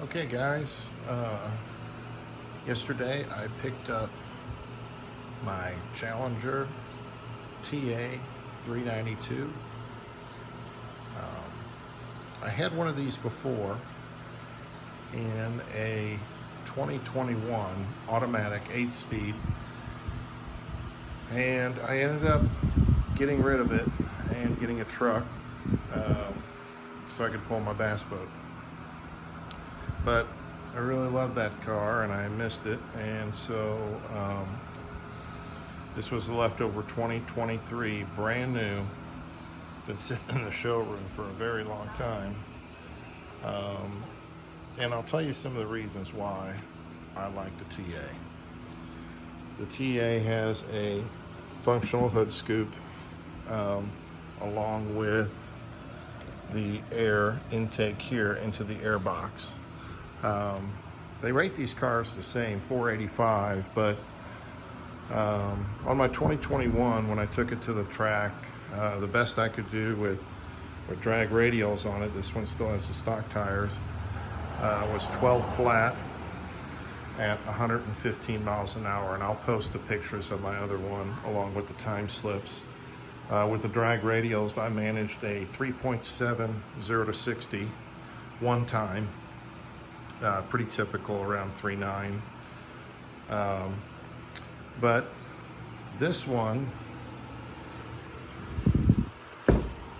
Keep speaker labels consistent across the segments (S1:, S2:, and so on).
S1: Okay, guys, yesterday I picked up my Challenger TA 392. I had one of these before in a 2021 automatic 8-speed, and I ended up getting rid of it and getting a truck so I could pull my bass boat. But I really love that car and I missed it, and so this was a leftover 2023, brand new. Been sitting in the showroom for a very long time, and I'll tell you some of the reasons why I like the TA. The TA has a functional hood scoop along with the air intake here into the air box. They rate these cars the same, $485, but on my 2021, when I took it to the track, the best I could do with drag radials on it, this one still has the stock tires, was 12 flat at 115 miles an hour, and I'll post the pictures of my other one along with the time slips. With the drag radials, I managed a 3.7 0 to 60 one time. Pretty typical, around 3.9. But this one,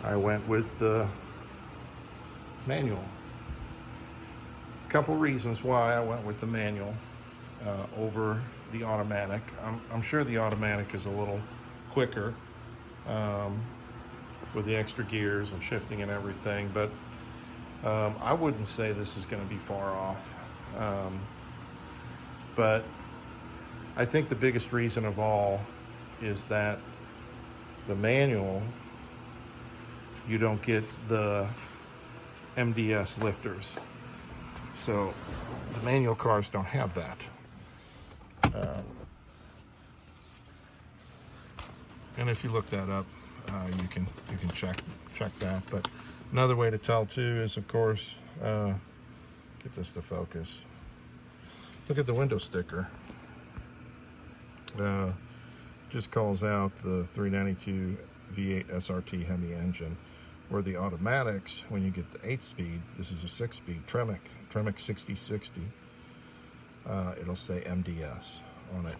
S1: I went with the manual. A couple reasons why I went with the manual over the automatic. I'm sure the automatic is a little quicker with the extra gears and shifting and everything, but I wouldn't say this is going to be far off. But I think the biggest reason of all is that the manual, you don't get the MDS lifters. So the manual cars don't have that. And if you look that up, you can check that. But another way to tell too is, of course, get this to focus. Look at the window sticker. Just calls out the 392 V8 SRT Hemi engine, where the automatics, when you get the 8-speed, this is a 6-speed Tremec 6060, it'll say MDS on it.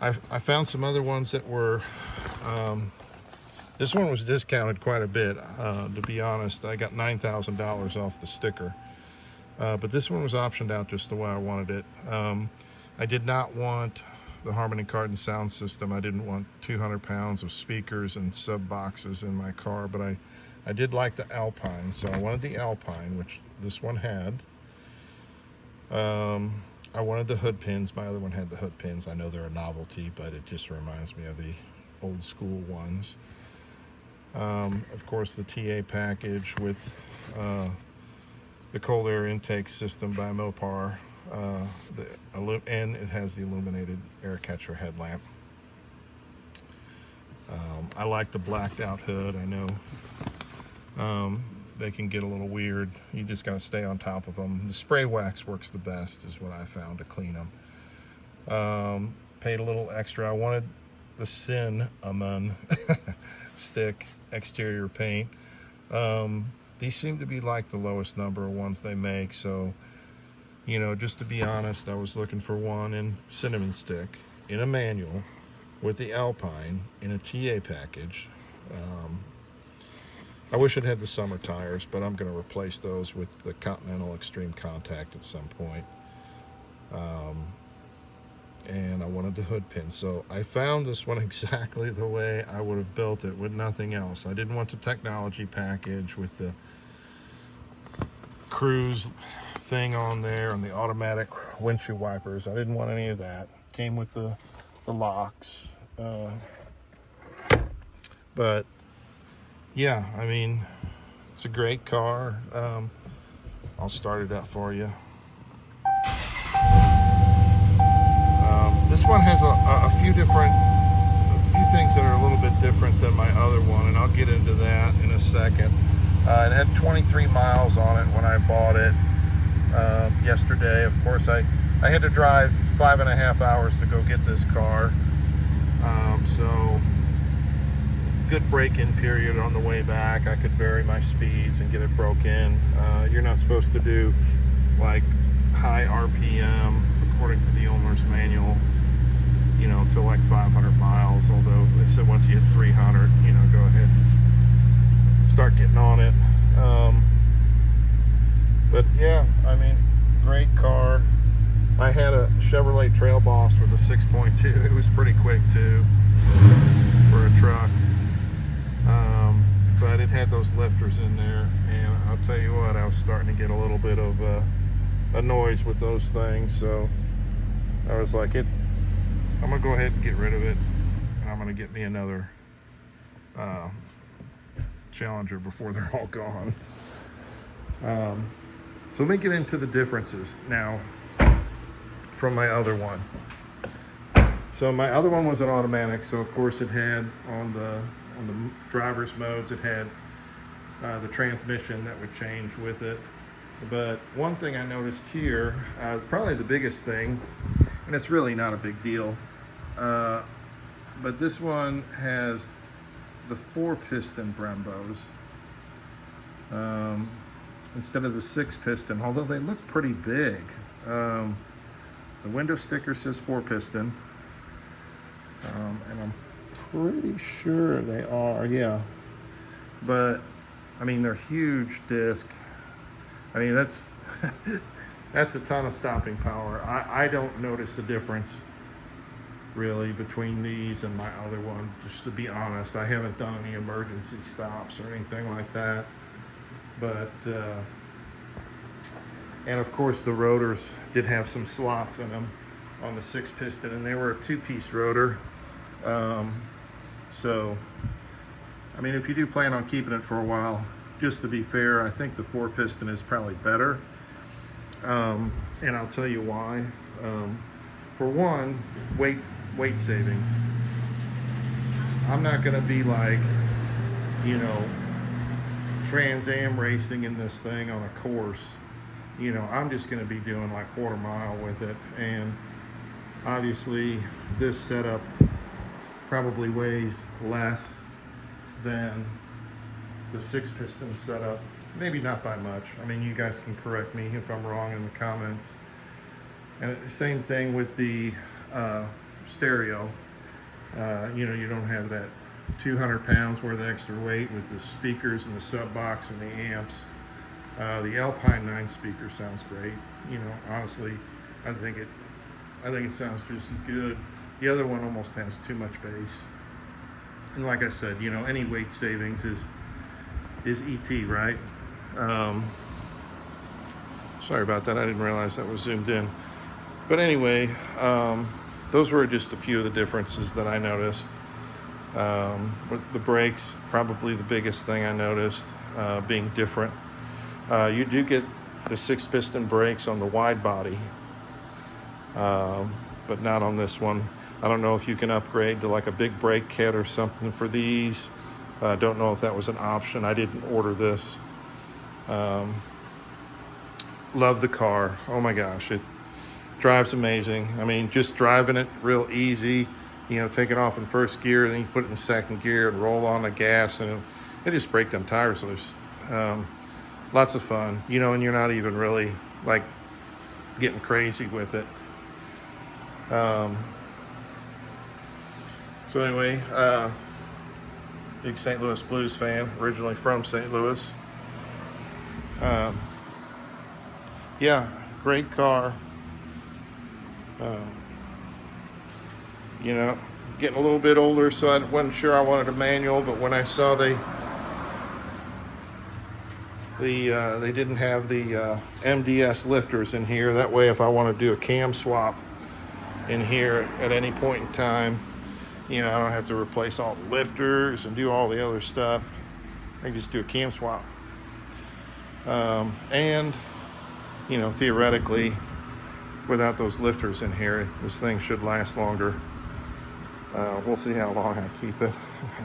S1: I found some other ones that were, this one was discounted quite a bit, to be honest. I got $9,000 off the sticker. But this one was optioned out just the way I wanted it. I did not want the Harman Kardon sound system. I didn't want 200 pounds of speakers and sub boxes in my car, but I did like the Alpine, so I wanted the Alpine, which this one had. I wanted the hood pins. My other one had the hood pins. I know they're a novelty, but it just reminds me of the old school ones. Of course, the TA package with the cold air intake system by Mopar, and it has the illuminated air catcher headlamp. I like the blacked out hood. I know they can get a little weird. You just gotta stay on top of them. The spray wax works the best, is what I found, to clean them. Paid a little extra. I wanted the Cinnamon stick exterior paint. These seem to be like the lowest number of ones they make, so, you know, just to be honest, I was looking for one in cinnamon stick in a manual with the Alpine in a TA package. I wish it had the summer tires, but I'm going to replace those with the Continental Extreme Contact at some point. And I wanted the hood pin, so I found this one exactly the way I would have built it with nothing else. I didn't want the technology package with the cruise thing on there and the automatic windshield wipers. I didn't want any of that. Came with the locks. But yeah, I mean, it's a great car. I'll start it up for you. This one has a few things that are a little bit different than my other one, and I'll get into that in a second. It had 23 miles on it when I bought it yesterday. Of course, I had to drive 5.5 hours to go get this car. So good break-in period on the way back. I could vary my speeds and get it broke in. You're not supposed to do like high RPM according to the owner's manual, you know, till like 500 miles, although they said once you hit 300, you know, go ahead and start getting on it. But yeah, I mean, great car. I had a Chevrolet Trail Boss with a 6.2. It was pretty quick too for a truck. But it had those lifters in there, and I'll tell you what, I was starting to get a little bit of a noise with those things, so I was like, I'm gonna go ahead and get rid of it, and I'm gonna get me another Challenger before they're all gone. So let me get into the differences now from my other one. So my other one was an automatic, so of course it had on the driver's modes, it had the transmission that would change with it. But one thing I noticed here, probably the biggest thing, and it's really not a big deal, but this one has the 4-piston Brembos instead of the 6-piston, although they look pretty big. The window sticker says 4-piston, and I'm pretty sure they are, yeah. But I mean, they're huge disc. I mean, that's that's a ton of stopping power. I don't notice a difference really between these and my other one, just to be honest. I haven't done any emergency stops or anything like that. But and of course the rotors did have some slots in them on the 6-piston, and they were a 2-piece rotor. So I mean, if you do plan on keeping it for a while, just to be fair, I think the 4-piston is probably better. And I'll tell you why. For one, weight savings. I'm not going to be like, you know, Trans Am racing in this thing on a course. You know, I'm just going to be doing like quarter mile with it. And obviously this setup probably weighs less than the 6-piston setup. Maybe not by much. I mean, you guys can correct me if I'm wrong in the comments. And the same thing with the stereo. You know, you don't have that 200 pounds worth of extra weight with the speakers and the sub box and the amps. The Alpine 9 speaker sounds great. You know, honestly, I think it sounds just as good. The other one almost has too much bass. And like I said, you know, any weight savings is ET, right? Sorry about that. I didn't realize that was zoomed in. But anyway, those were just a few of the differences that I noticed. With the brakes, probably the biggest thing I noticed being different. You do get the 6-piston brakes on the wide body, but not on this one. I don't know if you can upgrade to like a big brake kit or something for these. Don't know if that was an option. I didn't order this. Love the car. Oh my gosh, it drives amazing. I mean, just driving it real easy. You know, take it off in first gear, then you put it in second gear and roll on the gas, and it just break them tires loose. Lots of fun, you know, and you're not even really like getting crazy with it. So anyway, big St. Louis Blues fan, originally from St. Louis. Yeah, great car. You know, getting a little bit older, so I wasn't sure I wanted a manual, but when I saw they didn't have the MDS lifters in here, that way if I want to do a cam swap in here at any point in time, you know, I don't have to replace all the lifters and do all the other stuff. I can just do a cam swap. And, you know, theoretically, without those lifters in here, this thing should last longer. We'll see how long I keep it.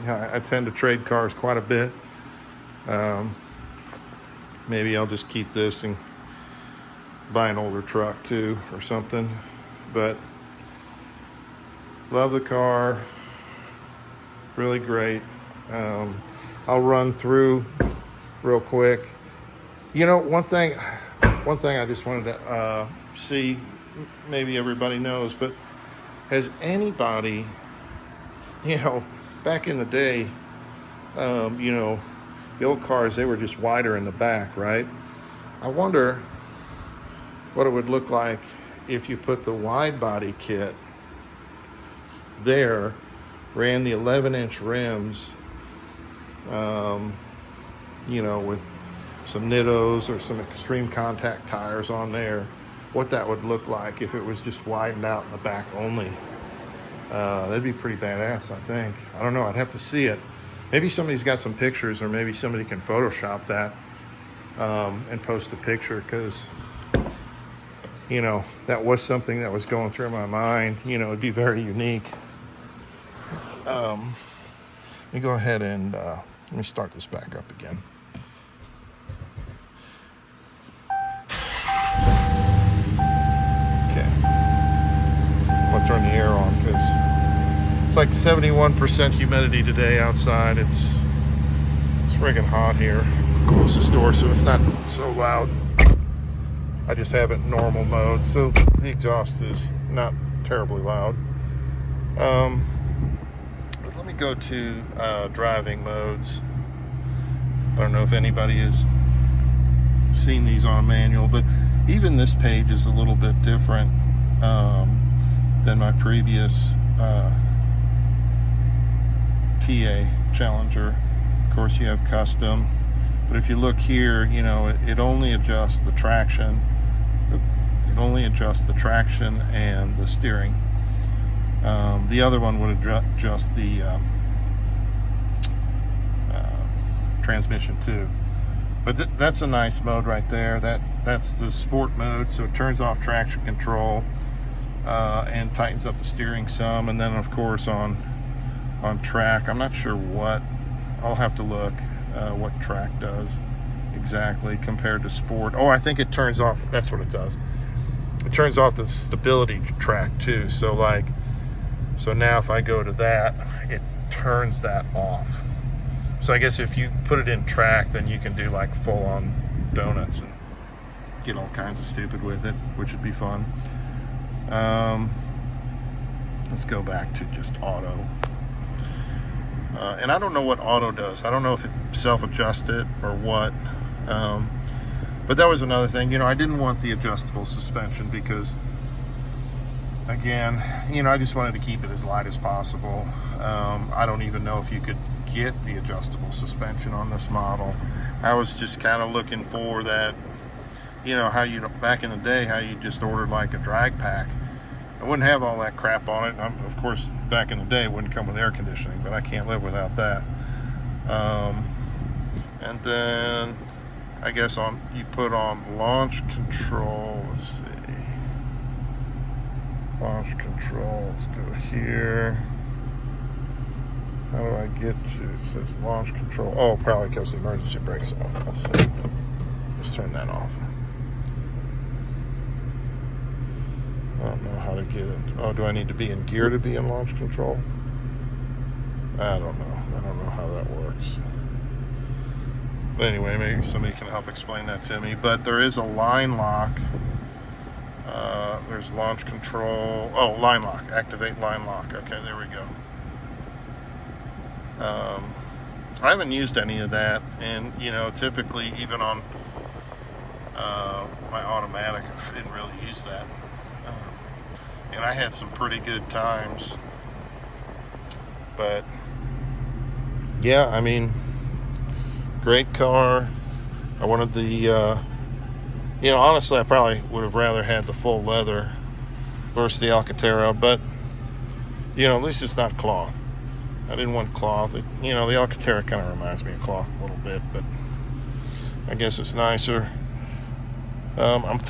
S1: I tend to trade cars quite a bit. maybe I'll just keep this and buy an older truck too or something. But love the car, really great. I'll run through real quick. You know, one thing I just wanted to see, maybe everybody knows, but has anybody, you know, back in the day, you know, the old cars, they were just wider in the back, right? I wonder what it would look like if you put the wide body kit there, ran the 11-inch rims, you know, with some Nittos or some extreme contact tires on there, what that would look like if it was just widened out in the back only. That'd be pretty badass, I think. I don't know, I'd have to see it. Maybe somebody's got some pictures, or maybe somebody can Photoshop that and post a picture, because, you know, that was something that was going through my mind. You know, it'd be very unique. Let me go ahead and let me start this back up again. Okay. I'm going to turn the air on because it's like 71% humidity today outside. It's friggin' hot here. Close the door so it's not so loud. I just have it in normal mode, so the exhaust is not terribly loud. But let me go to driving modes. I don't know if anybody has seen these on manual, but even this page is a little bit different than my previous TA Challenger. Of course, you have custom, but if you look here, you know, it only adjusts the traction. It only adjusts the traction and the steering. The other one would adjust the transmission too. But that's a nice mode right there. That's the sport mode, so it turns off traction control and tightens up the steering some. And then, of course, on track, I'm not sure what. I'll have to look what track does exactly compared to sport. Oh, I think it turns off. That's what it does. It turns off the stability track too. So now if I go to that, it turns that off. So I guess if you put it in track, then you can do like full on donuts and get all kinds of stupid with it, which would be fun. Let's go back to just auto. And I don't know what auto does. I don't know if it self-adjusts it or what. But that was another thing. You know, I didn't want the adjustable suspension because, again, you know, I just wanted to keep it as light as possible. I don't even know if you could get the adjustable suspension on this model. I was just kind of looking for that, you know, how you, back in the day, how you just ordered like a drag pack. It wouldn't have all that crap on it. Of course, back in the day, it wouldn't come with air conditioning, but I can't live without that. And then, I guess you put on launch control. Let's see. Launch control. Let's go here. How do I get to? It says launch control. Oh, probably because the emergency brake's on. Let's see. Let's turn that off. I don't know how to get it. Oh, do I need to be in gear to be in launch control? I don't know. I don't know how that works. But anyway, maybe somebody can help explain that to me. But there is a line lock. There's launch control. Oh, line lock. Activate line lock. Okay, there we go. I haven't used any of that. And, you know, typically even on my automatic, I didn't really use that. And I had some pretty good times. But, yeah, I mean, great car. I wanted the, you know, honestly, I probably would have rather had the full leather versus the Alcantara, but, you know, at least it's not cloth. I didn't want cloth. You know, the Alcantara kind of reminds me of cloth a little bit, but I guess it's nicer. I'm thinking